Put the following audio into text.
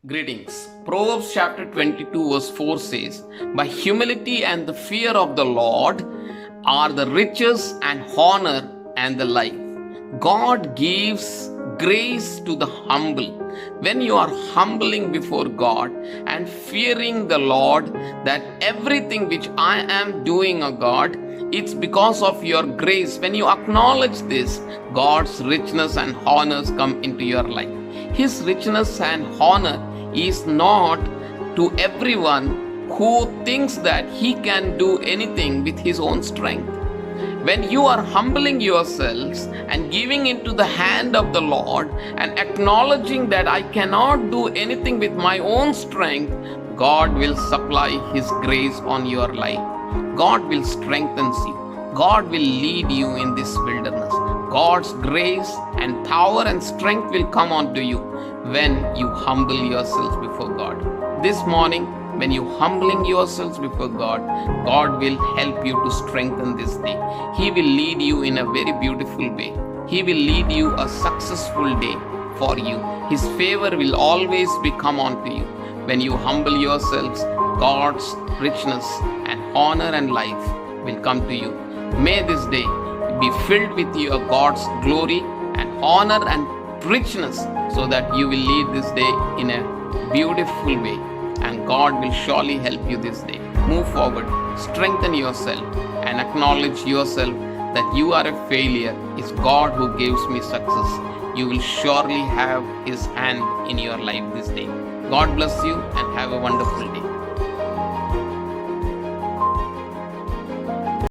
Greetings. Proverbs chapter 22 verse 4 says, "By humility and the fear of the Lord are the riches and honor and the life." God gives grace to the humble. When you are humbling before God and fearing the Lord, that everything which I am doing, O God, it's because of your grace. When you acknowledge this, God's richness and honors come into your life. His richness and honor is not to everyone who thinks that he can do anything with his own strength. When you are humbling yourselves and giving into the hand of the Lord and acknowledging that I cannot do anything with my own strength, God will supply His grace on your life. God will strengthen you. God will lead you in this wilderness. God's grace and power and strength will come onto you when you humble yourselves before God. This morning, when you humbling yourselves before God, God will help you to strengthen this day. He will lead you in a very beautiful way. He will lead you a successful day for you. His favor will always be come onto you. When you humble yourselves, God's richness and honor and life will come to you. May this day be filled with your God's glory and honor and richness, so that you will lead this day in a beautiful way, and God will surely help you this day. Move forward, strengthen yourself, and acknowledge yourself that you are a failure. It's God who gives me success. You will surely have His hand in your life this day. God bless you and have a wonderful day.